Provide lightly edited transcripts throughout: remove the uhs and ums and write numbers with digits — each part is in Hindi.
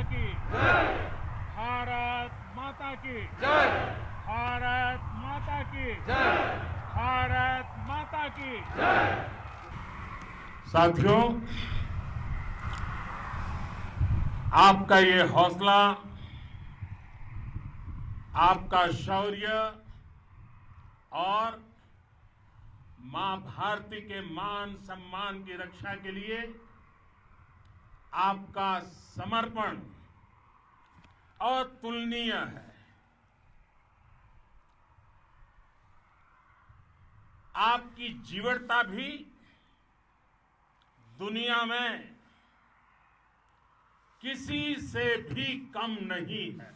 माता की जय। भारत माता की जय। भारत माता की जय। भारत माता की जय। साथियों, आपका ये हौसला, आपका शौर्य और मां भारती के मान सम्मान की रक्षा के लिए आपका समर्पण अतुलनीय है। आपकी जीवटता भी दुनिया में किसी से भी कम नहीं है।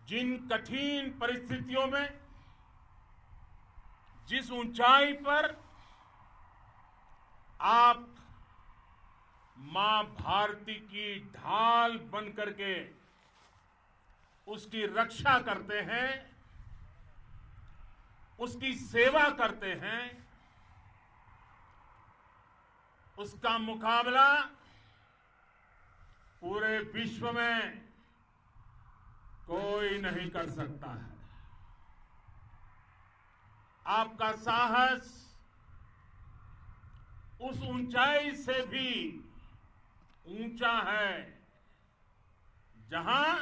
जिन कठिन परिस्थितियों में, जिस ऊंचाई पर आप मां भारती की ढाल बनकर के उसकी रक्षा करते हैं, उसकी सेवा करते हैं, उसका मुकाबला पूरे विश्व में कोई नहीं कर सकता है। आपका साहस उस ऊंचाई से भी ऊंचा है जहां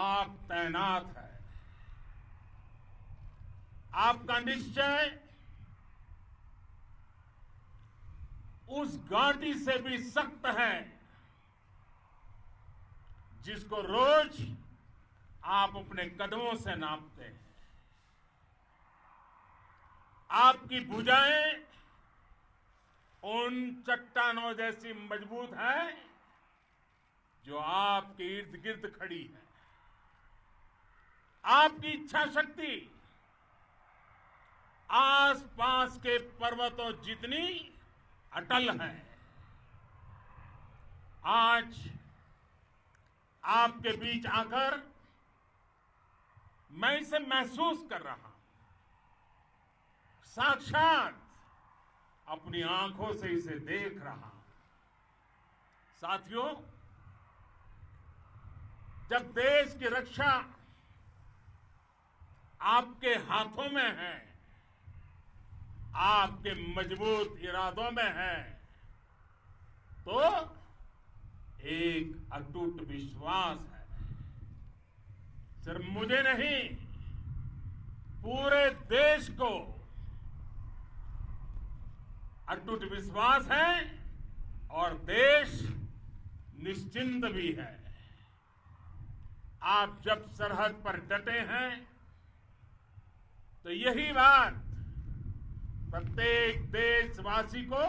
आप तैनात हैं। आपका निश्चय उस घाटी से भी सख्त है जिसको रोज आप अपने कदमों से नापते हैं। आपकी भुजाएं उन चट्टानों जैसी मजबूत है जो आपके इर्द गिर्द खड़ी है। आपकी इच्छा शक्ति आसपास के पर्वतों जितनी अटल है। आज आपके बीच आकर मैं इसे महसूस कर रहा हूं, साक्षात अपनी आंखों से इसे देख रहा हूं। साथियों, जब देश की रक्षा आपके हाथों में है, आपके मजबूत इरादों में है, तो एक अटूट विश्वास है। सिर्फ मुझे नहीं, पूरे देश को अटूट विश्वास है और देश निश्चिंत भी है। आप जब सरहद पर डटे हैं तो यही बात प्रत्येक देशवासी को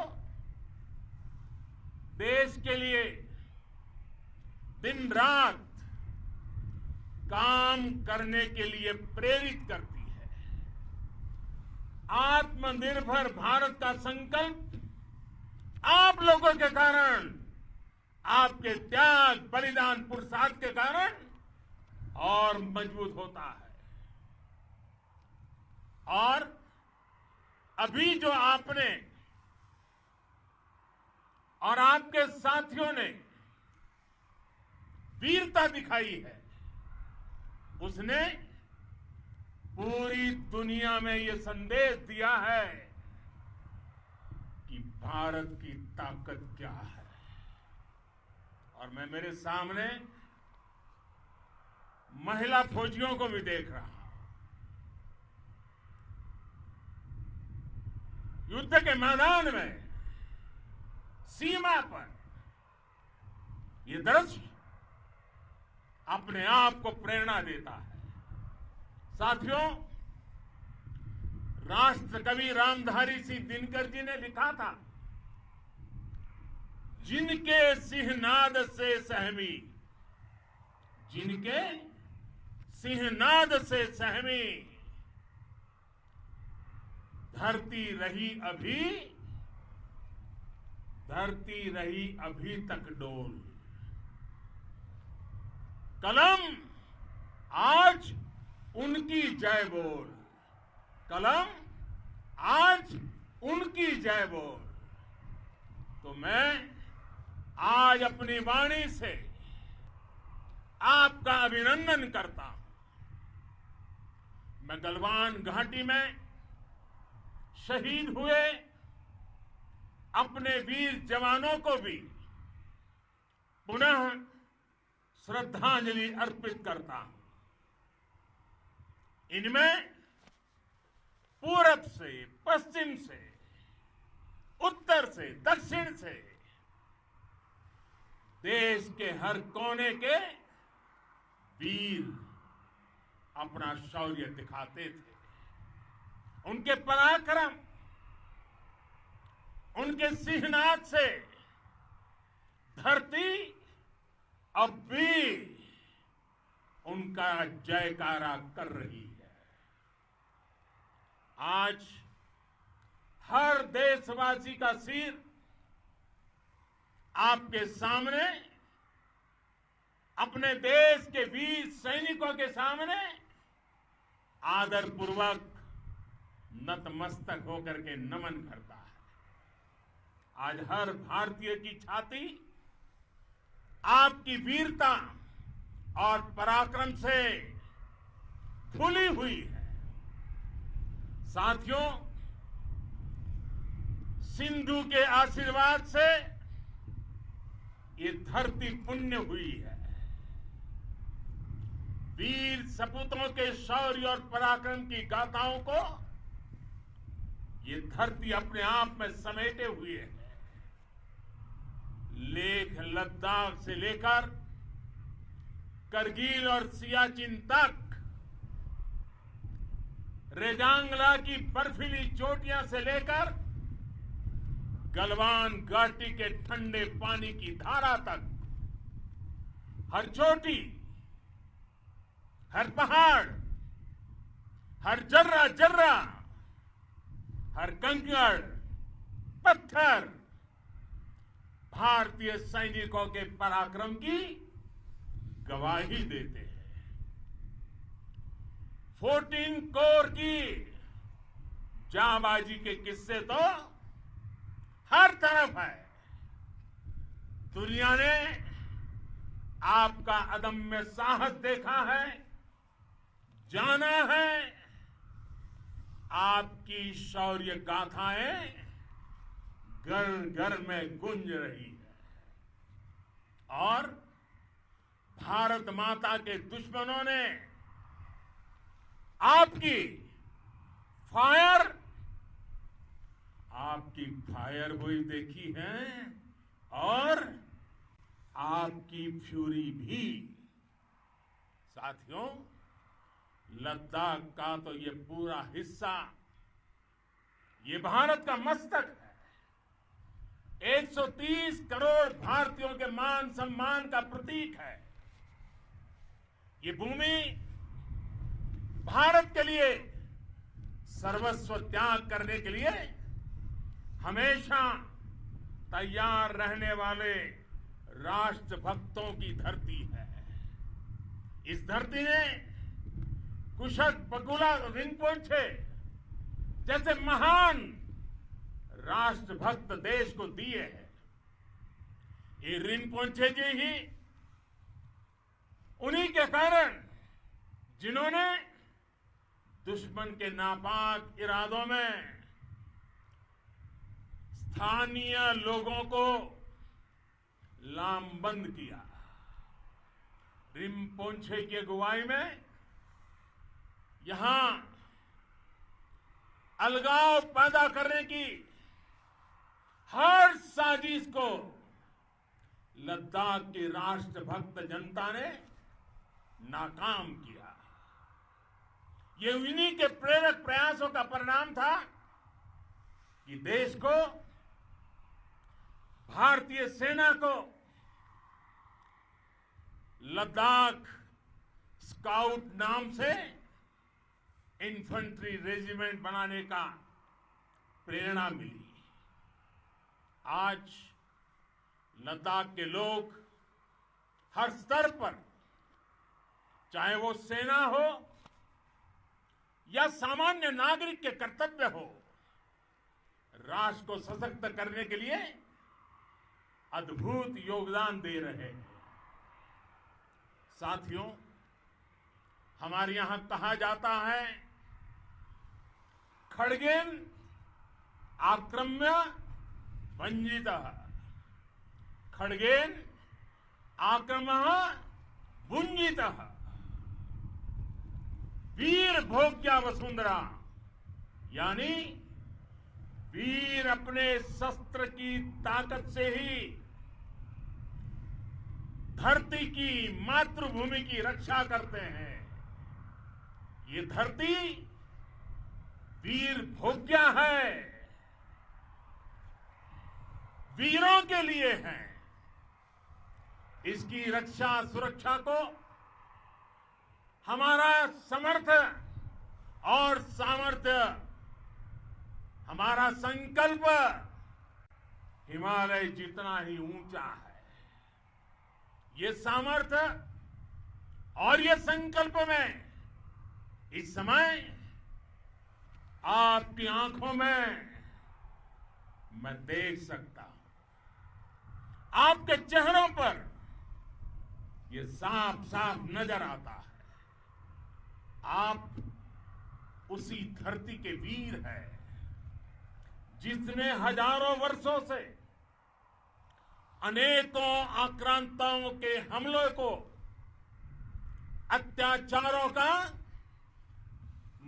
देश के लिए दिन रात काम करने के लिए प्रेरित करती है। आत्मनिर्भर भारत का संकल्प आप लोगों के कारण, आपके त्याग, बलिदान, पुरुषार्थ के कारण और मजबूत होता है। और अभी जो आपने और आपके साथियों ने वीरता दिखाई है, उसने पूरी दुनिया में यह संदेश दिया है कि भारत की ताकत क्या है। और मैं मेरे सामने महिला फौजियों को भी देख रहा हूं। युद्ध के मैदान में, सीमा पर यह दृश्य अपने आप को प्रेरणा देता है। साथियों, राष्ट्र कवि रामधारी सिंह दिनकर जी ने लिखा था, जिनके सिंहनाद से सहमी, जिनके सिंहनाद से सहमी धरती रही अभी, धरती रही अभी तक डोल। कलम आज उनकी जय बोल, कलम आज उनकी जय बोल। तो मैं आज अपनी वाणी से आपका अभिनंदन करता हूं। मैं गलवान घाटी में शहीद हुए अपने वीर जवानों को भी पुनः श्रद्धांजलि अर्पित करता हूं। इनमें पूरब से, पश्चिम से, उत्तर से, दक्षिण से देश के हर कोने के वीर अपना शौर्य दिखाते थे। उनके पराक्रम, उनके सिंहनाद से धरती अब भी उनका जयकारा कर रही है। आज हर देशवासी का सिर आपके सामने, अपने देश के वीर सैनिकों के सामने आदरपूर्वक नतमस्तक होकर के नमन करता है। आज हर भारतीय की छाती आपकी वीरता और पराक्रम से फूली हुई है। साथियों, सिंधु के आशीर्वाद से ये धरती पुण्य हुई है। वीर सपूतों के शौर्य और पराक्रम की गाथाओं को ये धरती अपने आप में समेटे हुए है। लेह लद्दाख से लेकर करगिल और सियाचिन तक, रेजांगला की बर्फीली चोटियां से लेकर गलवान घाटी के ठंडे पानी की धारा तक, हर चोटी, हर पहाड़, हर जर्रा जर्रा, हर कंकड़ पत्थर भारतीय सैनिकों के पराक्रम की गवाही देते हैं। 14 कोर की जांबाजी के किस्से तो हर तरफ है। दुनिया ने आपका अदम्य साहस देखा है, जाना है। आपकी शौर्य गाथाएं घर घर में गूंज रही है और भारत माता के दुश्मनों ने आपकी फायर हुई देखी है और आपकी फ्यूरी भी। साथियों, लद्दाख का तो ये पूरा हिस्सा ये भारत का मस्तक है। 130 करोड़ भारतीयों के मान सम्मान का प्रतीक है। ये भूमि भारत के लिए सर्वस्व त्याग करने के लिए हमेशा तैयार रहने वाले राष्ट्रभक्तों की धरती है। इस धरती ने कुशक बकुला रिम्पोचे जैसे महान राष्ट्रभक्त देश को दिए हैं। ये रिम्पोचे जी ही उन्हीं के कारण जिन्होंने दुश्मन के नापाक इरादों में स्थानीय लोगों को लामबंद किया। रिम्पोचे की अगुवाई में यहां अलगाव पैदा करने की हर साजिश को लद्दाख की राष्ट्रभक्त जनता ने नाकाम किया। ये उन्हीं के प्रेरक प्रयासों का परिणाम था कि देश को, भारतीय सेना को लद्दाख स्काउट नाम से इन्फेंट्री रेजिमेंट बनाने का प्रेरणा मिली। आज लद्दाख के लोग हर स्तर पर, चाहे वो सेना हो या सामान्य नागरिक के कर्तव्य हो, राष्ट्र को सशक्त करने के लिए अद्भुत योगदान दे रहे हैं। साथियों, हमारे यहां कहा जाता है, खड्गेन आक्रम्य भंजितः, खड्गेन आक्रम्य भुंजितः, वीर भोग्या वसुंधरा, यानी वीर अपने शस्त्र की ताकत से ही धरती की, मातृभूमि की रक्षा करते हैं। ये धरती वीर भोग्या है, वीरों के लिए है। इसकी रक्षा सुरक्षा को हमारा समर्थ और सामर्थ्य, हमारा संकल्प हिमालय जितना ही ऊंचा है। ये सामर्थ्य और ये संकल्प में इस समय आपकी आंखों में मैं देख सकता हूं। आपके चेहरों पर ये साफ साफ नजर आता है। आप उसी धरती के वीर हैं जिसने हजारों वर्षों से अनेकों आक्रांताओं के हमलों को, अत्याचारों का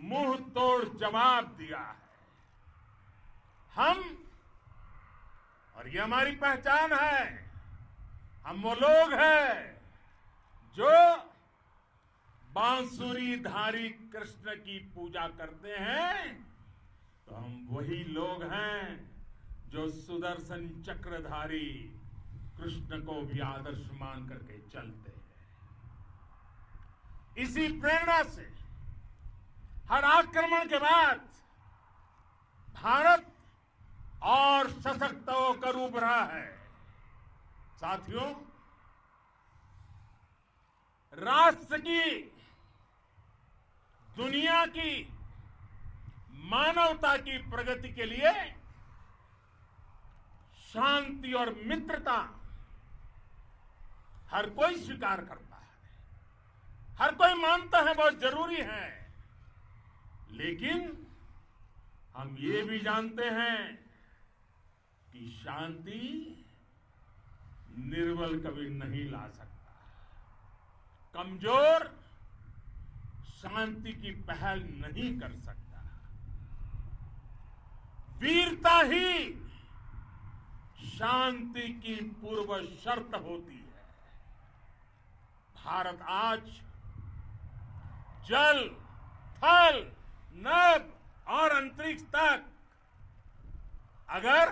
मुंह तोड़ जवाब दिया है। हम, और ये हमारी पहचान है, हम वो लोग हैं जो बांसुरीधारी कृष्ण की पूजा करते हैं, तो हम वही लोग हैं जो सुदर्शन चक्रधारी कृष्ण को भी आदर्श मान करके चलते हैं। इसी प्रेरणा से हर आक्रमण के बाद भारत और सशक्त होकर उभरा है। साथियों, राष्ट्र की, दुनिया की, मानवता की प्रगति के लिए शांति और मित्रता हर कोई स्वीकार करता है, हर कोई मानता है बहुत जरूरी है। लेकिन हम ये भी जानते हैं कि शांति निर्बल कभी नहीं ला सकता। कमजोर शांति की पहल नहीं कर सकता। वीरता ही शांति की पूर्व शर्त होती है। भारत आज जल, थल, नभ और अंतरिक्ष तक अगर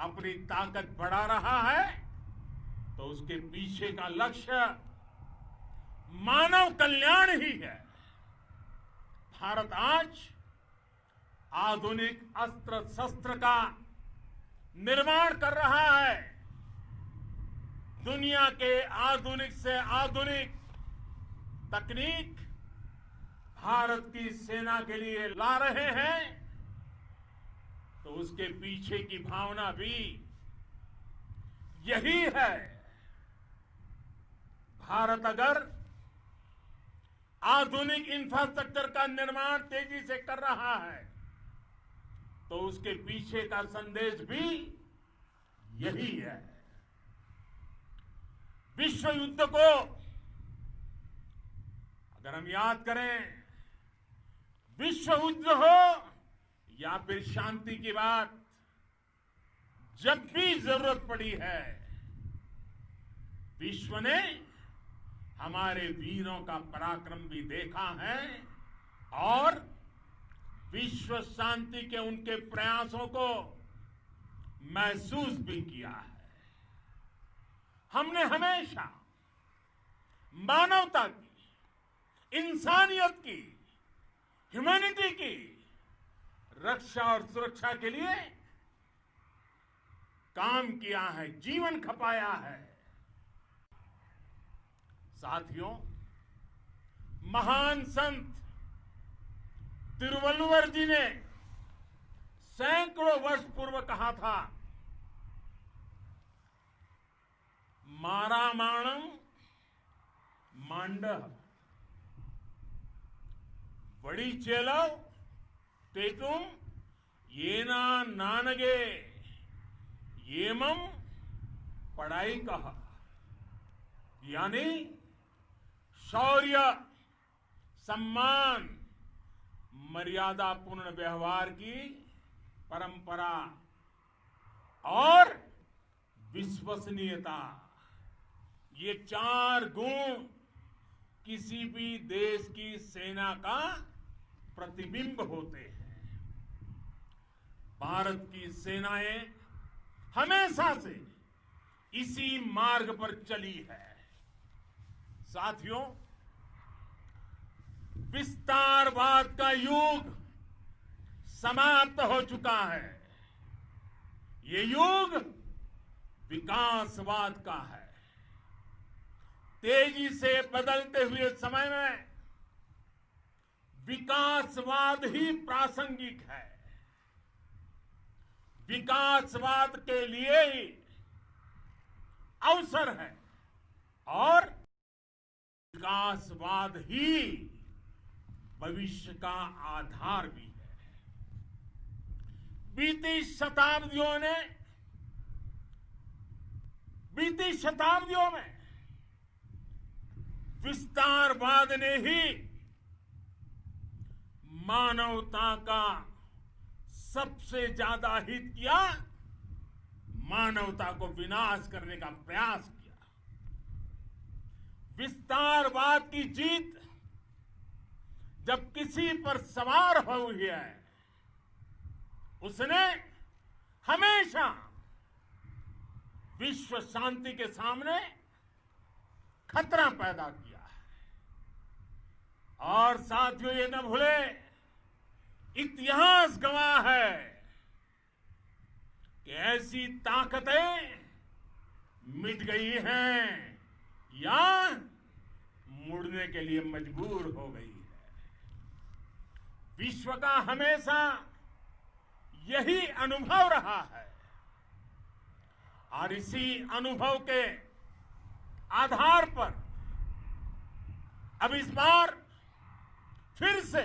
अपनी ताकत बढ़ा रहा है तो उसके पीछे का लक्ष्य मानव कल्याण ही है। भारत आज आधुनिक अस्त्र शस्त्र का निर्माण कर रहा है। दुनिया के आधुनिक से आधुनिक तकनीक भारत की सेना के लिए ला रहे हैं, तो उसके पीछे की भावना भी यही है। भारत अगर आधुनिक इंफ्रास्ट्रक्चर का निर्माण तेजी से कर रहा है तो उसके पीछे का संदेश भी यही है। विश्व युद्ध को अगर हम याद करें, विश्व युद्ध हो या फिर शांति की बात, जब भी जरूरत पड़ी है विश्व ने हमारे वीरों का पराक्रम भी देखा है और विश्व शांति के उनके प्रयासों को महसूस भी किया है। हमने हमेशा मानवता की, इंसानियत की, ह्यूमैनिटी की रक्षा और सुरक्षा के लिए काम किया है, जीवन खपाया है। साथियों, महान संत तिरुवल्लुवर जी ने सैकड़ों वर्ष पूर्व कहा था मारामाणम मांड वड़ी चेलव तेतुम येना नानगे येमम पढ़ाई कहा, यानी शौर्य, सम्मान, मर्यादापूर्ण व्यवहार की परंपरा और विश्वसनीयता, ये 4 गुण किसी भी देश की सेना का प्रतिबिंब होते हैं। भारत की सेनाएं हमेशा से इसी मार्ग पर चली है। साथियों, विस्तारवाद का युग समाप्त हो चुका है। ये युग विकासवाद का है। तेजी से बदलते हुए समय में विकासवाद ही प्रासंगिक है। विकासवाद के लिए ही अवसर है और विकासवाद ही भविष्य का आधार भी है। बीती शताब्दियों में विस्तारवाद ने ही मानवता का सबसे ज्यादा हित किया, मानवता को विनाश करने का प्रयास किया। विस्तारवाद की जीत जब किसी पर सवार हुई है, उसने हमेशा विश्व शांति के सामने खतरा पैदा किया है। और साथियों, ये न भूले, इतिहास गवाह है कि ऐसी ताकतें मिट गई हैं या मुड़ने के लिए मजबूर हो गई है। विश्व का हमेशा यही अनुभव रहा है और इसी अनुभव के आधार पर अब इस बार फिर से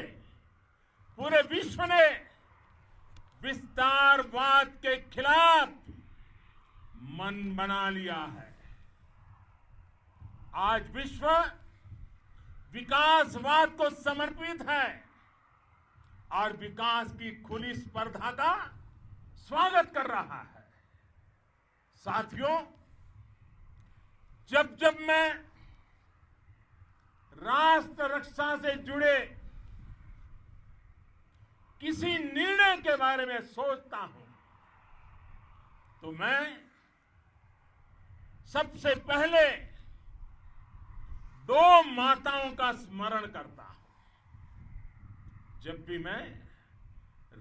पूरे विश्व ने विस्तारवाद के खिलाफ मन बना लिया है। आज विश्व विकासवाद को समर्पित है और विकास की खुली स्पर्धा का स्वागत कर रहा है। साथियों, जब जब मैं राष्ट्र रक्षा से जुड़े किसी निर्णय के बारे में सोचता हूं तो मैं सबसे पहले 2 माताओं का स्मरण करता हूं। जब भी मैं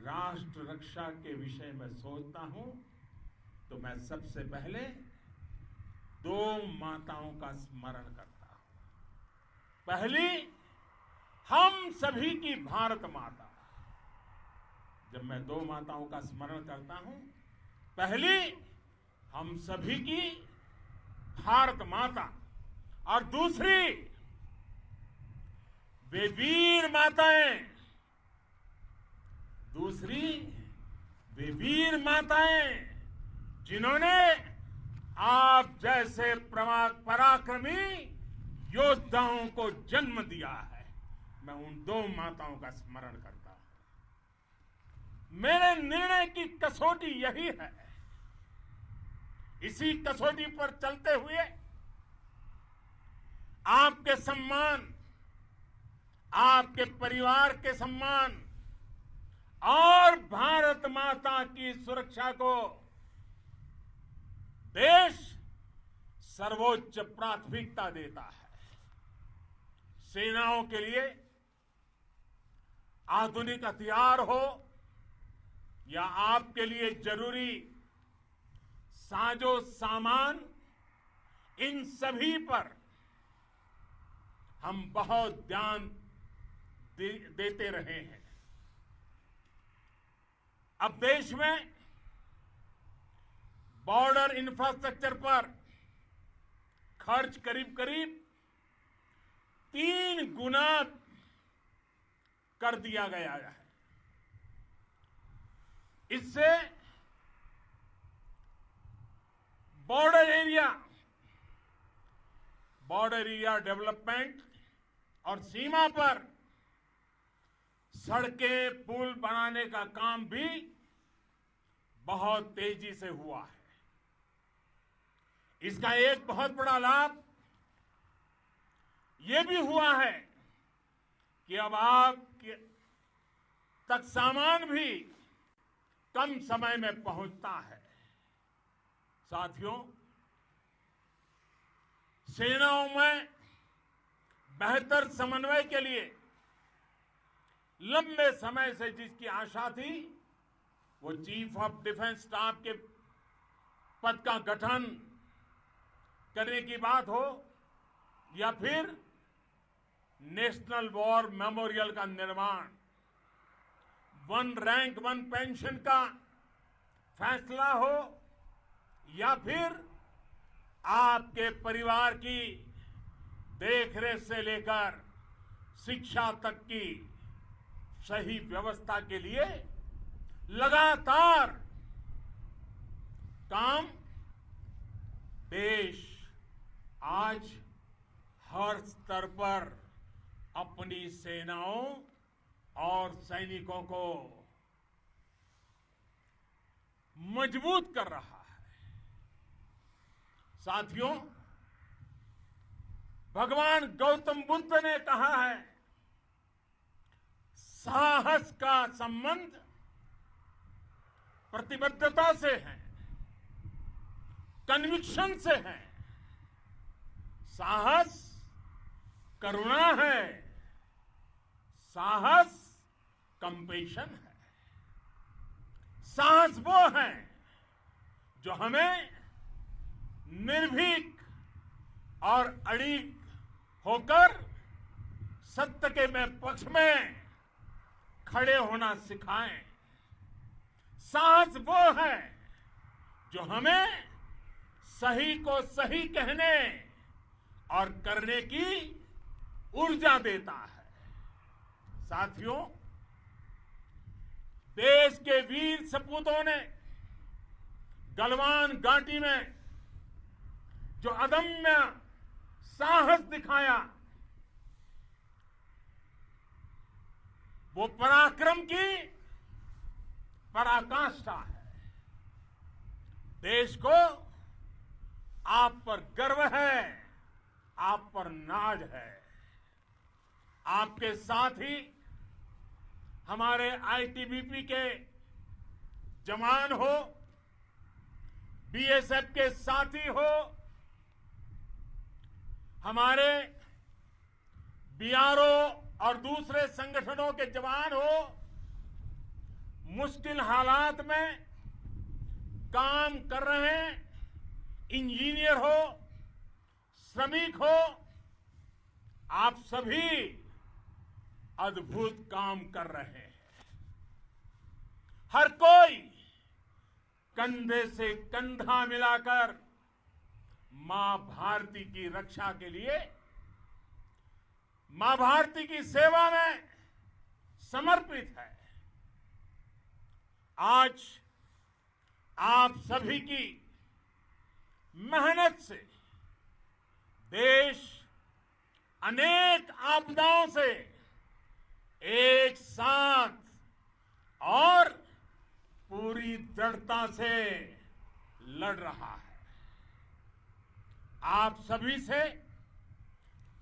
राष्ट्र रक्षा के विषय में सोचता हूं तो मैं सबसे पहले 2 माताओं का स्मरण करता हूं। पहली, हम सभी की भारत माता। जब मैं 2 माताओं का स्मरण करता हूं, पहली हम सभी की भारत माता और दूसरी वे वीर माताएं, जिन्होंने आप जैसे पराक्रमी योद्धाओं को जन्म दिया है। मैं उन 2 माताओं का स्मरण करता हूं। मेरे निर्णय की कसौटी यही है। इसी कसौटी पर चलते हुए आपके सम्मान, आपके परिवार के सम्मान और भारत माता की सुरक्षा को देश सर्वोच्च प्राथमिकता देता है। सेनाओं के लिए आधुनिक हथियार हो या आपके लिए जरूरी साजो सामान, इन सभी पर हम बहुत ध्यान देते रहे हैं। अब देश में बॉर्डर इंफ्रास्ट्रक्चर पर खर्च करीब करीब 3 गुना कर दिया गया है। इससे बॉर्डर एरिया डेवलपमेंट और सीमा पर सड़कें पुल बनाने का काम भी बहुत तेजी से हुआ है। इसका एक बहुत बड़ा लाभ ये भी हुआ है कि अब आप तक सामान भी कम समय में पहुंचता है। साथियों, सेनाओं में बेहतर समन्वय के लिए लंबे समय से जिसकी आशा थी, वो चीफ ऑफ डिफेंस स्टाफ के पद का गठन करने की बात हो या फिर नेशनल वॉर मेमोरियल का निर्माण, 1 रैंक 1 पेंशन का फैसला हो या फिर आपके परिवार की देखरेख से लेकर शिक्षा तक की सही व्यवस्था के लिए लगातार काम, देश आज हर स्तर पर अपनी सेनाओं और सैनिकों को मजबूत कर रहा है। साथियों, भगवान गौतम बुद्ध ने कहा है, साहस का संबंध प्रतिबद्धता से है, कन्विक्शन से है। साहस करुणा है, साहस कंपैशन है। साहस वो है जो हमें निर्भीक और अड़िग होकर सत्य के पक्ष में खड़े होना सिखाएं। साहस वो है जो हमें सही को सही कहने और करने की ऊर्जा देता है। साथियों, देश के वीर सपूतों ने गलवान घाटी में जो अदम्य साहस दिखाया, वो पराक्रम की पराकाष्ठा है। देश को आप पर गर्व है, आप पर नाज है। आपके साथ ही हमारे आईटीबीपी के जवान हो, बीएसएफ के साथी हो, हमारे बीआरओ और दूसरे संगठनों के जवान हो, मुश्किल हालात में काम कर रहे हैं, इंजीनियर हो, श्रमिक हो, आप सभी अद्भुत काम कर रहे हैं। हर कोई कंधे से कंधा मिलाकर मां भारती की रक्षा के लिए, मां भारती की सेवा में समर्पित है। आज आप सभी की मेहनत से देश अनेक आपदाओं से एक साथ और पूरी दृढ़ता से लड़ रहा है। आप सभी से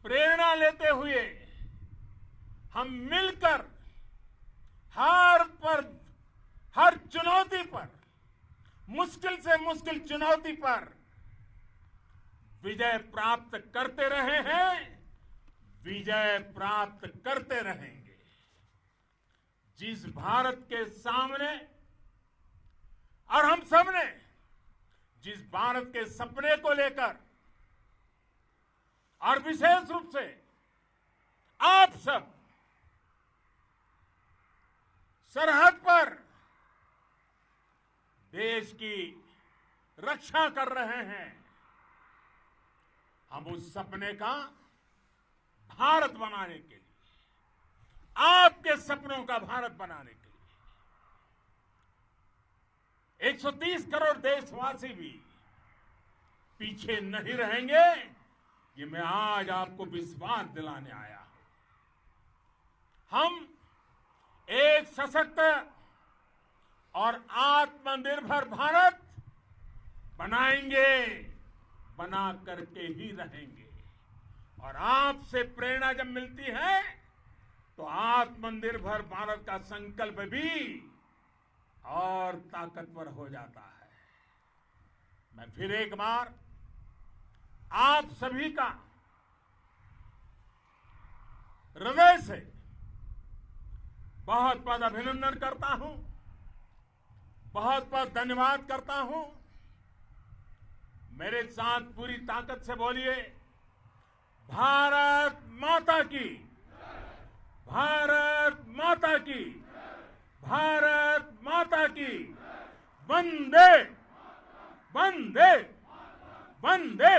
प्रेरणा लेते हुए हम मिलकर हर चुनौती पर, मुश्किल से मुश्किल चुनौती पर विजय प्राप्त करते रहे हैं, विजय प्राप्त करते रहेंगे। जिस भारत के सामने और हम सबने जिस भारत के सपने को लेकर और विशेष रूप से आप सब सरहद पर देश की रक्षा कर रहे हैं, हम उस सपने का भारत बनाने के लिए, आपके सपनों का भारत बनाने के लिए 130 करोड़ देशवासी भी पीछे नहीं रहेंगे, ये मैं आज आपको विश्वास दिलाने आया हूं। हम एक सशक्त और आत्मनिर्भर भारत बनाएंगे, बना करके ही रहेंगे। और आपसे प्रेरणा जब मिलती है तो आत्मनिर्भर भारत का संकल्प भी और ताकतवर हो जाता है। मैं फिर एक बार आप सभी का हृदय से बहुत बहुत अभिनंदन करता हूं, बहुत बहुत धन्यवाद करता हूं। मेरे साथ पूरी ताकत से बोलिए, भारत माता की, भारत माता की, भारत माता की, वंदे वंदे वंदे।